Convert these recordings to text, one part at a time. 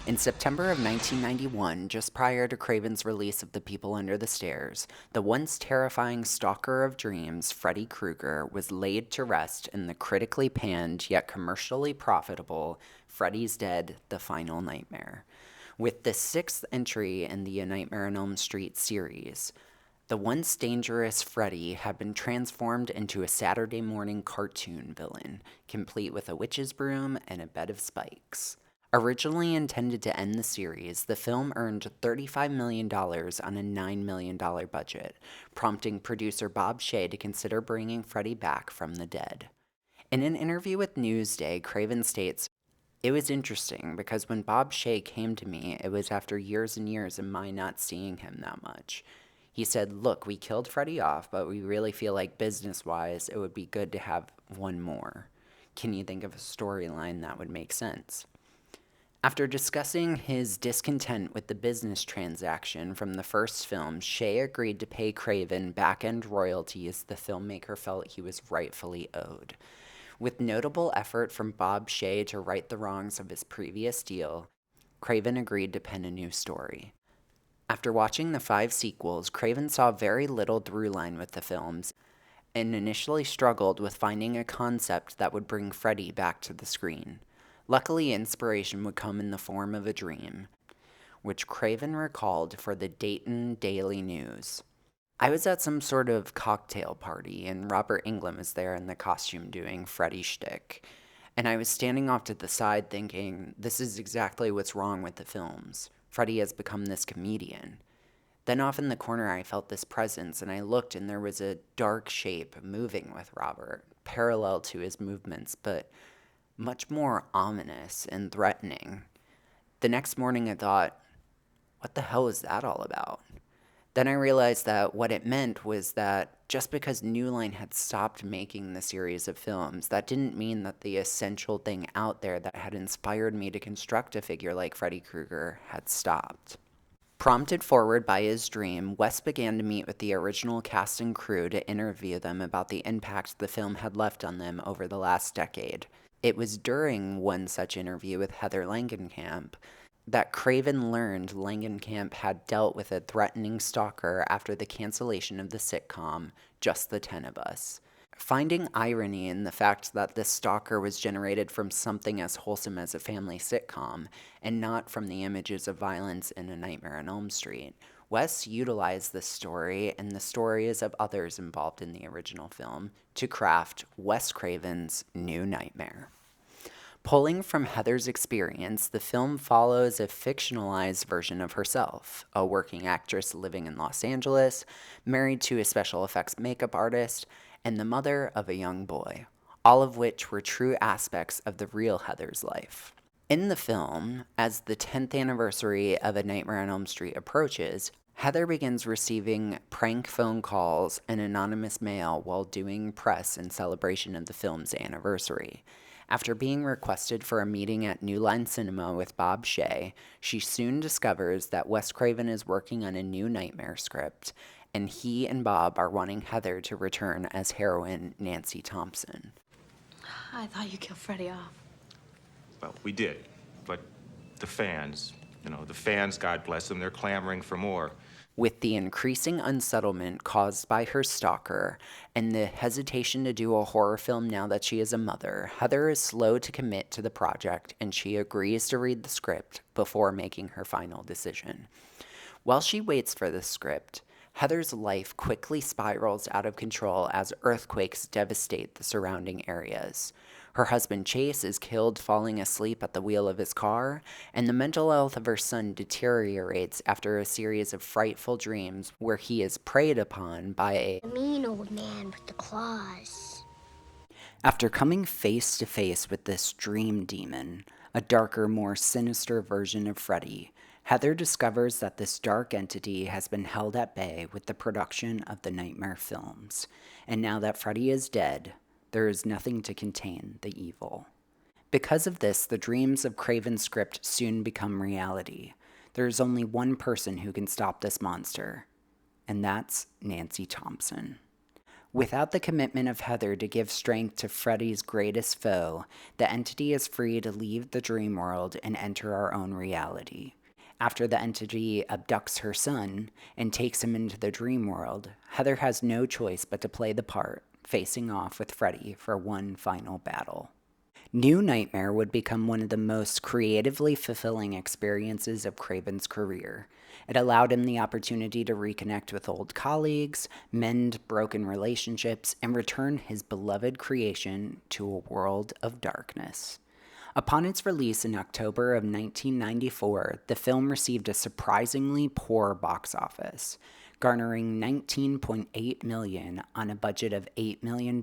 In September of 1991, just prior to Craven's release of The People Under the Stairs, the once terrifying stalker of dreams, Freddy Krueger, was laid to rest in the critically panned yet commercially profitable Freddy's Dead: The Final Nightmare. With the sixth entry in the A Nightmare on Elm Street series, the once dangerous Freddy had been transformed into a Saturday morning cartoon villain, complete with a witch's broom and a bed of spikes. Originally intended to end the series, the film earned $35 million on a $9 million budget, prompting producer Bob Shaye to consider bringing Freddy back from the dead. In an interview with Newsday, Craven states, "It was interesting because when Bob Shaye came to me, it was after years and years of my not seeing him that much. He said, 'Look, we killed Freddy off, but we really feel like business-wise, it would be good to have one more. Can you think of a storyline that would make sense?'" After discussing his discontent with the business transaction from the first film, Shaye agreed to pay Craven back-end royalties the filmmaker felt he was rightfully owed. With notable effort from Bob Shaye to right the wrongs of his previous deal, Craven agreed to pen a new story. After watching the 5 sequels, Craven saw very little through line with the films and initially struggled with finding a concept that would bring Freddy back to the screen. Luckily, inspiration would come in the form of a dream, which Craven recalled for the Dayton Daily News. "I was at some sort of cocktail party, and Robert Englund was there in the costume doing Freddy shtick. And I was standing off to the side thinking, this is exactly what's wrong with the films. Freddy has become this comedian. Then off in the corner I felt this presence, and I looked and there was a dark shape moving with Robert, parallel to his movements, but much more ominous and threatening. The next morning I thought, what the hell is that all about? Then I realized that what it meant was that just because New Line had stopped making the series of films, that didn't mean that the essential thing out there that had inspired me to construct a figure like Freddy Krueger had stopped." Prompted forward by his dream, Wes began to meet with the original cast and crew to interview them about the impact the film had left on them over the last decade. It was during one such interview with Heather Langenkamp that Craven learned Langenkamp had dealt with a threatening stalker after the cancellation of the sitcom Just the 10 of Us. Finding irony in the fact that this stalker was generated from something as wholesome as a family sitcom, and not from the images of violence in A Nightmare on Elm Street, Wes utilized this story and the stories of others involved in the original film to craft Wes Craven's New Nightmare. Pulling from Heather's experience, the film follows a fictionalized version of herself, a working actress living in Los Angeles, married to a special effects makeup artist, and the mother of a young boy, all of which were true aspects of the real Heather's life. In the film, as the 10th anniversary of A Nightmare on Elm Street approaches, Heather begins receiving prank phone calls and anonymous mail while doing press in celebration of the film's anniversary. After being requested for a meeting at New Line Cinema with Bob Shaye, she soon discovers that Wes Craven is working on a new Nightmare script, and he and Bob are wanting Heather to return as heroine Nancy Thompson. I thought you killed Freddy off. Well, we did, but the fans, God bless them, they're clamoring for more. With the increasing unsettlement caused by her stalker and the hesitation to do a horror film now that she is a mother, Heather is slow to commit to the project, and she agrees to read the script before making her final decision. While she waits for the script, Heather's life quickly spirals out of control as earthquakes devastate the surrounding areas. Her husband Chase is killed falling asleep at the wheel of his car, and the mental health of her son deteriorates after a series of frightful dreams where he is preyed upon by a mean old man with the claws. After coming face to face with this dream demon, a darker, more sinister version of Freddy, Heather discovers that this dark entity has been held at bay with the production of the Nightmare films, and now that Freddy is dead, there is nothing to contain the evil. Because of this, the dreams of Craven's script soon become reality. There is only one person who can stop this monster, and that's Nancy Thompson. Without the commitment of Heather to give strength to Freddy's greatest foe, the entity is free to leave the dream world and enter our own reality. After the entity abducts her son and takes him into the dream world, Heather has no choice but to play the part, facing off with Freddy for one final battle. New Nightmare would become one of the most creatively fulfilling experiences of Craven's career. It allowed him the opportunity to reconnect with old colleagues, mend broken relationships, and return his beloved creation to a world of darkness. Upon its release in October of 1994, the film received a surprisingly poor box office, garnering $19.8 million on a budget of $8 million.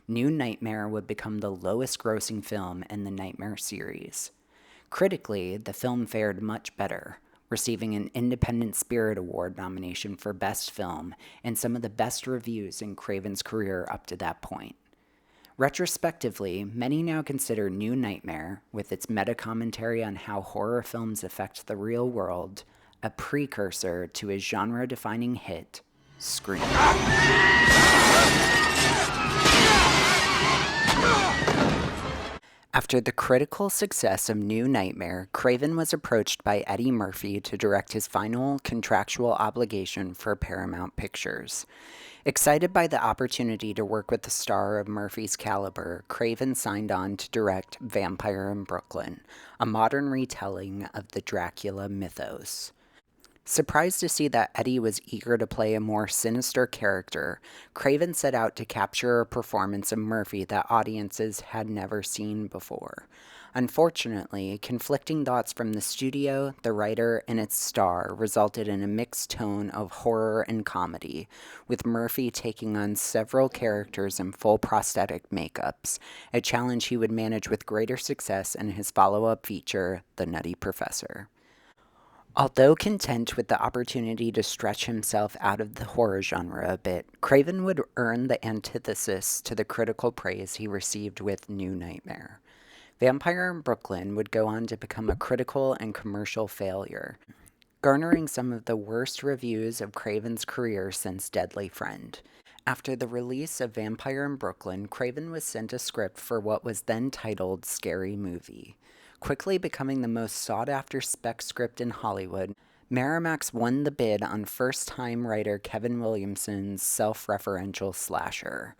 New Nightmare would become the lowest-grossing film in the Nightmare series. Critically, the film fared much better, receiving an Independent Spirit Award nomination for Best Film and some of the best reviews in Craven's career up to that point. Retrospectively, many now consider New Nightmare, with its meta-commentary on how horror films affect the real world, a precursor to his genre-defining hit, Scream. After the critical success of New Nightmare, Craven was approached by Eddie Murphy to direct his final contractual obligation for Paramount Pictures. Excited by the opportunity to work with a star of Murphy's caliber, Craven signed on to direct Vampire in Brooklyn, a modern retelling of the Dracula mythos. Surprised to see that Eddie was eager to play a more sinister character, Craven set out to capture a performance of Murphy that audiences had never seen before. Unfortunately, conflicting thoughts from the studio, the writer, and its star resulted in a mixed tone of horror and comedy, with Murphy taking on several characters in full prosthetic makeups, a challenge he would manage with greater success in his follow-up feature, The Nutty Professor. Although content with the opportunity to stretch himself out of the horror genre a bit, Craven would earn the antithesis to the critical praise he received with New Nightmare. Vampire in Brooklyn would go on to become a critical and commercial failure, garnering some of the worst reviews of Craven's career since Deadly Friend. After the release of Vampire in Brooklyn, Craven was sent a script for what was then titled Scary Movie. Quickly becoming the most sought-after spec script in Hollywood, Miramax won the bid on first-time writer Kevin Williamson's self-referential slasher.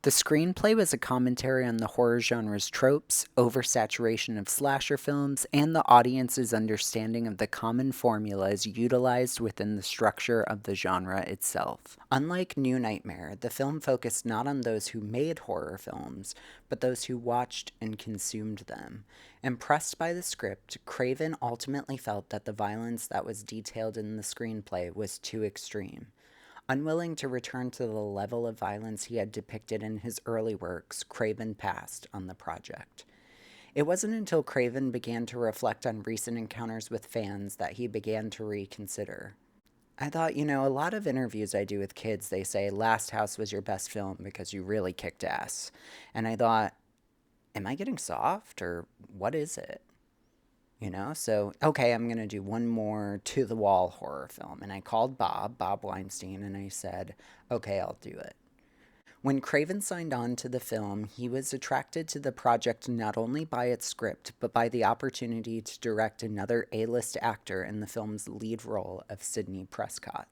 The screenplay was a commentary on the horror genre's tropes, oversaturation of slasher films, and the audience's understanding of the common formulas utilized within the structure of the genre itself. Unlike New Nightmare, the film focused not on those who made horror films, but those who watched and consumed them. Impressed by the script, Craven ultimately felt that the violence that was detailed in the screenplay was too extreme. Unwilling to return to the level of violence he had depicted in his early works, Craven passed on the project. It wasn't until Craven began to reflect on recent encounters with fans that he began to reconsider. I thought, a lot of interviews I do with kids, they say, Last House was your best film because you really kicked ass. And I thought, am I getting soft or what is it? So, okay, I'm going to do one more to-the-wall horror film. And I called Bob Weinstein, and I said, okay, I'll do it. When Craven signed on to the film, he was attracted to the project not only by its script, but by the opportunity to direct another A-list actor in the film's lead role of Sidney Prescott.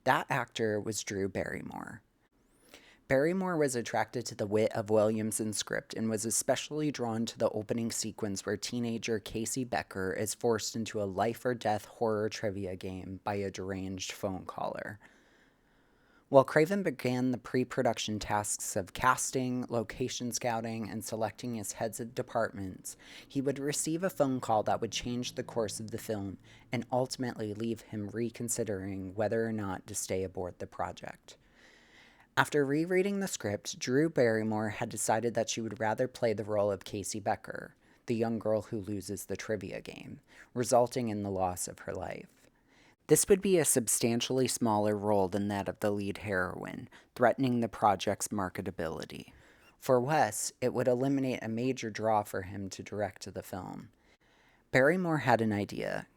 That actor was Drew Barrymore. Barrymore was attracted to the wit of Williamson's script and was especially drawn to the opening sequence where teenager Casey Becker is forced into a life-or-death horror trivia game by a deranged phone caller. While Craven began the pre-production tasks of casting, location scouting, and selecting his heads of departments, he would receive a phone call that would change the course of the film and ultimately leave him reconsidering whether or not to stay aboard the project. After rereading the script, Drew Barrymore had decided that she would rather play the role of Casey Becker, the young girl who loses the trivia game, resulting in the loss of her life. This would be a substantially smaller role than that of the lead heroine, threatening the project's marketability. For Wes, it would eliminate a major draw for him to direct the film. Barrymore had an idea: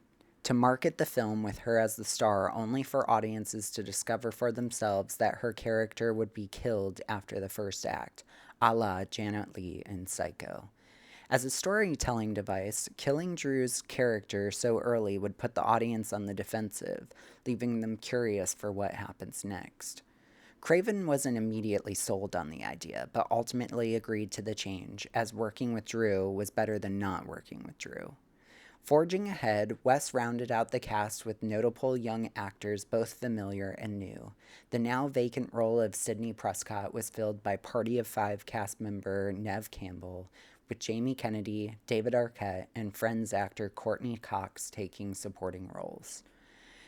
to market the film with her as the star only for audiences to discover for themselves that her character would be killed after the first act, a la Janet Leigh in Psycho. As a storytelling device, killing Drew's character so early would put the audience on the defensive, leaving them curious for what happens next. Craven wasn't immediately sold on the idea, but ultimately agreed to the change, as working with Drew was better than not working with Drew. Forging ahead, Wes rounded out the cast with notable young actors both familiar and new. The now vacant role of Sidney Prescott was filled by Party of Five cast member Neve Campbell, with Jamie Kennedy, David Arquette, and Friends actor Courtney Cox taking supporting roles.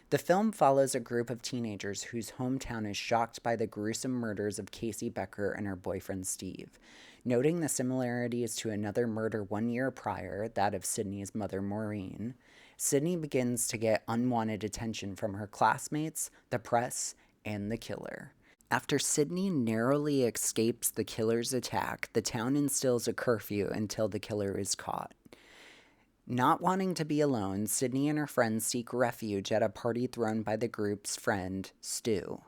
The film follows a group of teenagers whose hometown is shocked by the gruesome murders of Casey Becker and her boyfriend Steve. Noting the similarities to another murder 1 year prior, that of Sydney's mother Maureen, Sydney begins to get unwanted attention from her classmates, the press, and the killer. After Sydney narrowly escapes the killer's attack, the town instills a curfew until the killer is caught. Not wanting to be alone, Sydney and her friends seek refuge at a party thrown by the group's friend, Stu.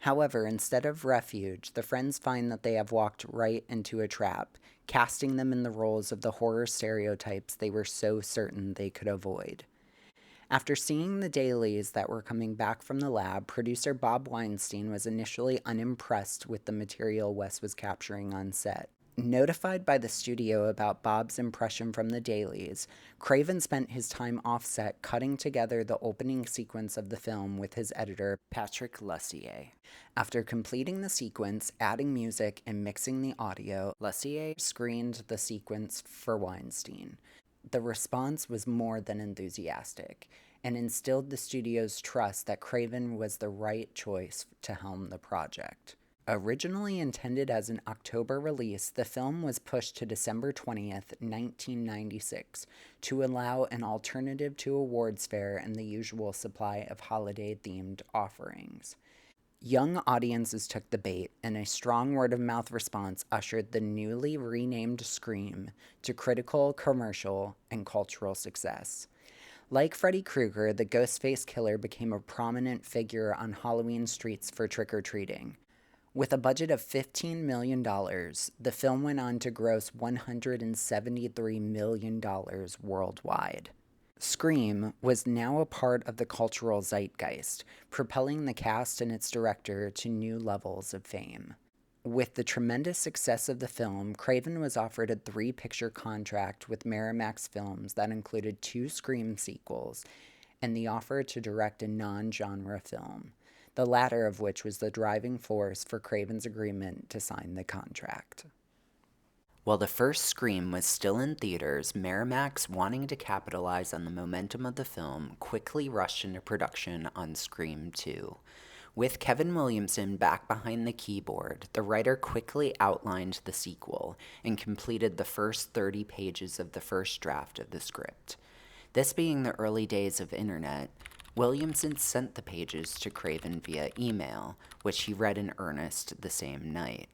However, instead of refuge, the friends find that they have walked right into a trap, casting them in the roles of the horror stereotypes they were so certain they could avoid. After seeing the dailies that were coming back from the lab, producer Bob Weinstein was initially unimpressed with the material Wes was capturing on set. Notified by the studio about Bob's impression from the dailies, Craven spent his time offset cutting together the opening sequence of the film with his editor, Patrick Lussier. After completing the sequence, adding music, and mixing the audio, Lussier screened the sequence for Weinstein. The response was more than enthusiastic, and instilled the studio's trust that Craven was the right choice to helm the project. Originally intended as an October release, the film was pushed to December 20th, 1996, to allow an alternative to awards fair and the usual supply of holiday-themed offerings. Young audiences took the bait, and a strong word-of-mouth response ushered the newly renamed Scream to critical, commercial, and cultural success. Like Freddy Krueger, the Ghostface Killer became a prominent figure on Halloween streets for trick-or-treating. With a budget of $15 million, the film went on to gross $173 million worldwide. Scream was now a part of the cultural zeitgeist, propelling the cast and its director to new levels of fame. With the tremendous success of the film, Craven was offered a 3-picture contract with Miramax Films that included 2 Scream sequels and the offer to direct a non-genre film, the latter of which was the driving force for Craven's agreement to sign the contract. While the first Scream was still in theaters, Miramax, wanting to capitalize on the momentum of the film, quickly rushed into production on Scream 2. With Kevin Williamson back behind the keyboard, the writer quickly outlined the sequel and completed the first 30 pages of the first draft of the script. This being the early days of internet, Williamson sent the pages to Craven via email, which he read in earnest the same night.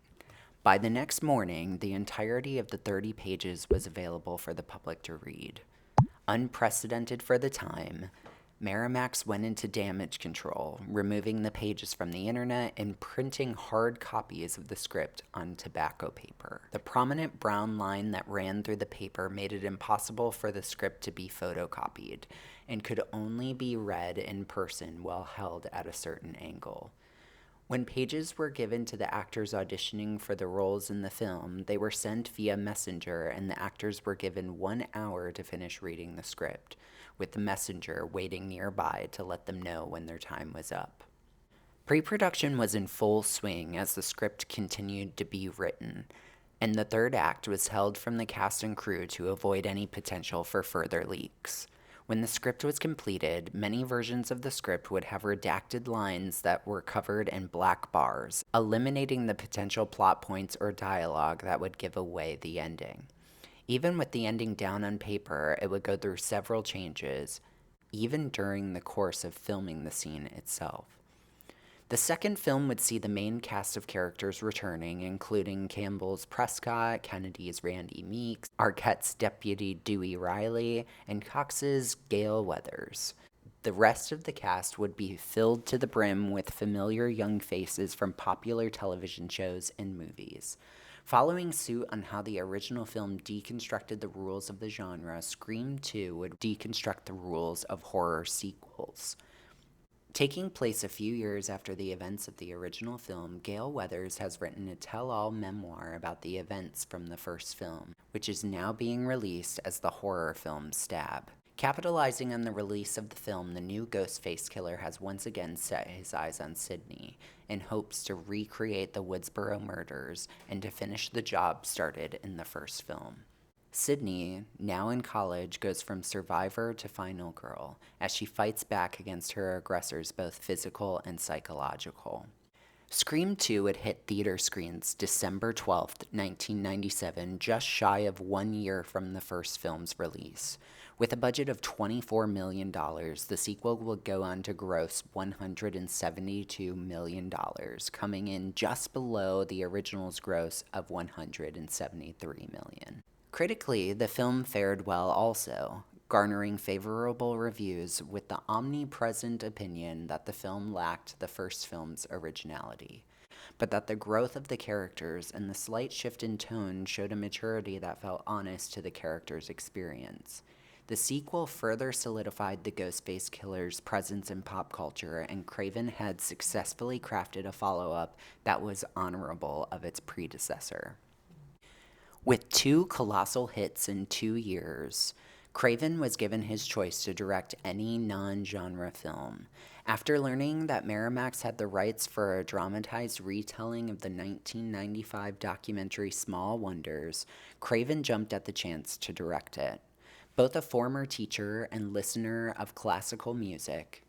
By the next morning, the entirety of the 30 pages was available for the public to read. Unprecedented for the time, Miramax went into damage control, removing the pages from the internet and printing hard copies of the script on tobacco paper. The prominent brown line that ran through the paper made it impossible for the script to be photocopied, and could only be read in person while held at a certain angle. When pages were given to the actors auditioning for the roles in the film, they were sent via messenger, and the actors were given 1 hour to finish reading the script, with the messenger waiting nearby to let them know when their time was up. Pre-production was in full swing as the script continued to be written, and the third act was held from the cast and crew to avoid any potential for further leaks. When the script was completed, many versions of the script would have redacted lines that were covered in black bars, eliminating the potential plot points or dialogue that would give away the ending. Even with the ending down on paper, it would go through several changes, even during the course of filming the scene itself. The second film would see the main cast of characters returning, including Campbell's Prescott, Kennedy's Randy Meeks, Arquette's Deputy Dewey Riley, and Cox's Gale Weathers. The rest of the cast would be filled to the brim with familiar young faces from popular television shows and movies. Following suit on how the original film deconstructed the rules of the genre, Scream 2 would deconstruct the rules of horror sequels. Taking place a few years after the events of the original film, Gale Weathers has written a tell-all memoir about the events from the first film, which is now being released as the horror film Stab. Capitalizing on the release of the film, the new Ghostface killer has once again set his eyes on Sydney in hopes to recreate the Woodsboro murders and to finish the job started in the first film. Sydney, now in college, goes from survivor to final girl as she fights back against her aggressors, both physical and psychological. Scream 2 would hit theater screens December 12, 1997, just shy of 1 year from the first film's release. With a budget of $24 million, the sequel would go on to gross $172 million, coming in just below the original's gross of $173 million. Critically, the film fared well also, garnering favorable reviews with the omnipresent opinion that the film lacked the first film's originality, but that the growth of the characters and the slight shift in tone showed a maturity that felt honest to the characters' experience. The sequel further solidified the Ghostface killer's presence in pop culture, and Craven had successfully crafted a follow-up that was honorable of its predecessor. With 2 colossal hits in 2 years, Craven was given his choice to direct any non-genre film. After learning that Miramax had the rights for a dramatized retelling of the 1995 documentary Small Wonders, Craven jumped at the chance to direct it. Both a former teacher and listener of classical music,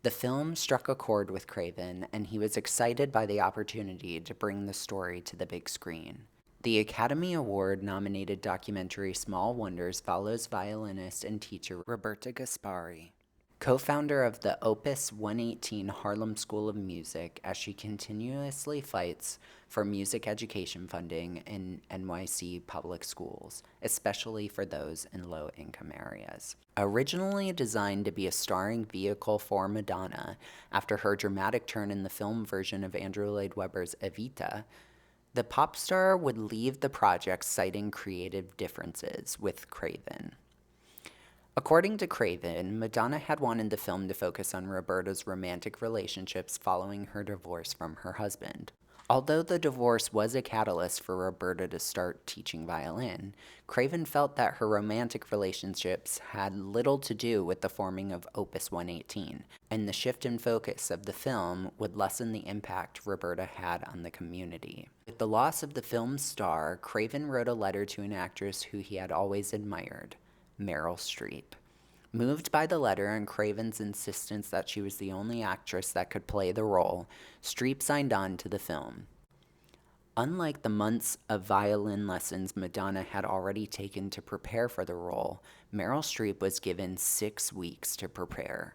the film struck a chord with Craven, and he was excited by the opportunity to bring the story to the big screen. The Academy Award-nominated documentary Small Wonders follows violinist and teacher Roberta Gaspari, co-founder of the Opus 118 Harlem School of Music, as she continuously fights for music education funding in NYC public schools, especially for those in low-income areas. Originally designed to be a starring vehicle for Madonna, after her dramatic turn in the film version of Andrew Lloyd Webber's Evita, the pop star would leave the project citing creative differences with Craven. According to Craven, Madonna had wanted the film to focus on Roberta's romantic relationships following her divorce from her husband. Although the divorce was a catalyst for Roberta to start teaching violin, Craven felt that her romantic relationships had little to do with the forming of Opus 118, and the shift in focus of the film would lessen the impact Roberta had on the community. With the loss of the film's star, Craven wrote a letter to an actress who he had always admired, Meryl Streep. Moved by the letter and Craven's insistence that she was the only actress that could play the role, Streep signed on to the film. Unlike the months of violin lessons Madonna had already taken to prepare for the role, Meryl Streep was given 6 weeks to prepare.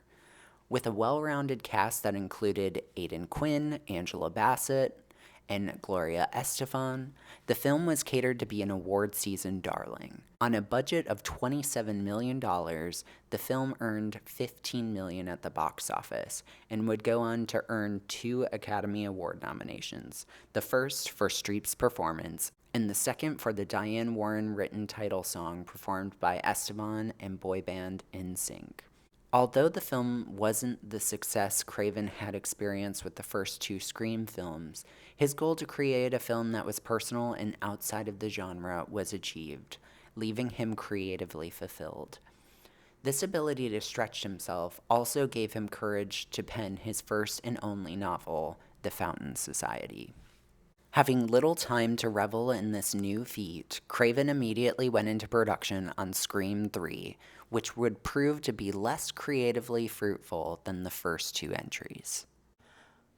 With a well-rounded cast that included Aidan Quinn, Angela Bassett, and Gloria Estefan, the film was catered to be an award-season darling. On a budget of $27 million, the film earned $15 million at the box office and would go on to earn 2 Academy Award nominations, the first for Streep's performance and the second for the Diane Warren-written title song performed by Esteban and boy band NSYNC. Although the film wasn't the success Craven had experienced with the first 2 Scream films, his goal to create a film that was personal and outside of the genre was achieved, leaving him creatively fulfilled. This ability to stretch himself also gave him courage to pen his first and only novel, The Fountain Society. Having little time to revel in this new feat, Craven immediately went into production on Scream 3, which would prove to be less creatively fruitful than the first 2 entries.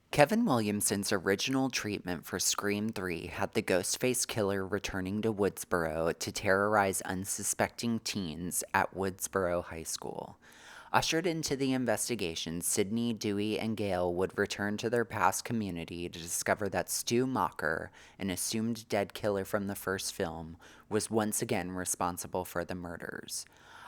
Kevin Williamson's original treatment for Scream 3 had the Ghostface killer returning to Woodsboro to terrorize unsuspecting teens at Woodsboro High School. Ushered into the investigation, Sidney, Dewey, and Gale would return to their past community to discover that Stu Mocker, an assumed dead killer from the first film, was once again responsible for the murders.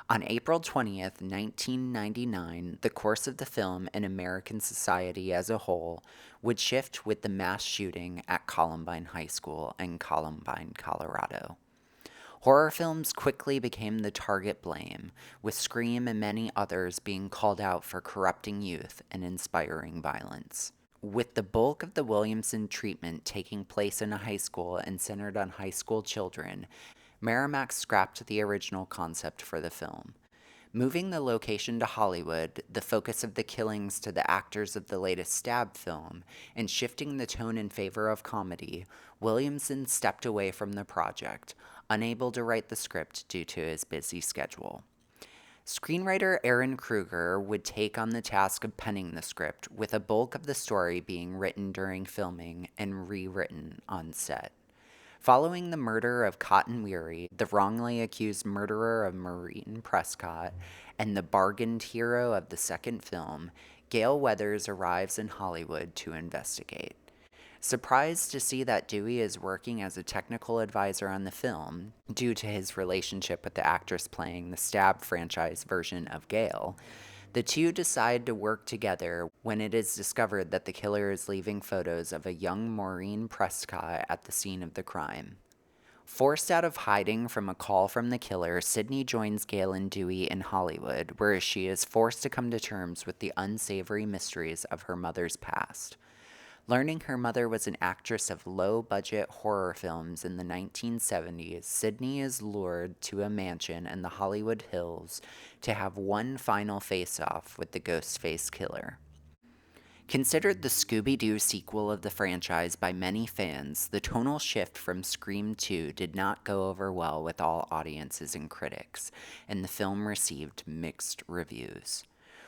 On April 20th, 1999, the course of the film and American society as a whole would shift with the mass shooting at Columbine High School in Columbine, Colorado. Horror films quickly became the target blame, with Scream and many others being called out for corrupting youth and inspiring violence. With the bulk of the Williamson treatment taking place in a high school and centered on high school children, Miramax scrapped the original concept for the film. Moving the location to Hollywood, the focus of the killings to the actors of the latest Stab film, and shifting the tone in favor of comedy, Williamson stepped away from the project, unable to write the script due to his busy schedule. Screenwriter Aaron Kruger would take on the task of penning the script, with a bulk of the story being written during filming and rewritten on set. Following the murder of Cotton Weary, the wrongly accused murderer of Maureen Prescott, and the bargained hero of the second film, Gale Weathers arrives in Hollywood to investigate. Surprised to see that Dewey is working as a technical advisor on the film, due to his relationship with the actress playing the Stab franchise version of Gale, the two decide to work together when it is discovered that the killer is leaving photos of a young Maureen Prescott at the scene of the crime. Forced out of hiding from a call from the killer, Sidney joins Gale and Dewey in Hollywood, where she is forced to come to terms with the unsavory mysteries of her mother's past. Learning her mother was an actress of low-budget horror films in the 1970s, Sidney is lured to a mansion in the Hollywood Hills to have one final face-off with the Ghostface Killer. Considered the Scooby-Doo sequel of the franchise by many fans, the tonal shift from Scream 2 did not go over well with all audiences and critics, and the film received mixed reviews.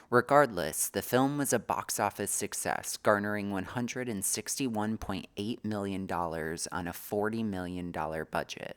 Regardless, the film was a box office success, garnering $161.8 million on a $40 million budget.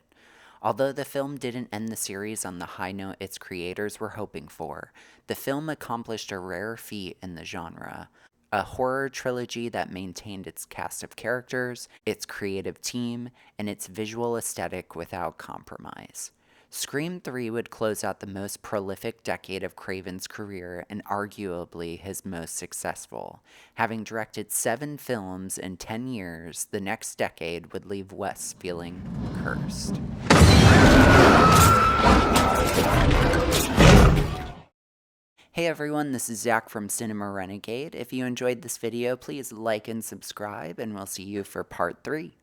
Although the film didn't end the series on the high note its creators were hoping for, the film accomplished a rare feat in the genre. A horror trilogy that maintained its cast of characters, its creative team, and its visual aesthetic without compromise. Scream 3 would close out the most prolific decade of Craven's career and arguably his most successful. Having directed 7 films in 10 years, the next decade would leave Wes feeling cursed. Hey everyone, this is Zach from Cinema Renegade. If you enjoyed this video, please like and subscribe, and we'll see you for part 3.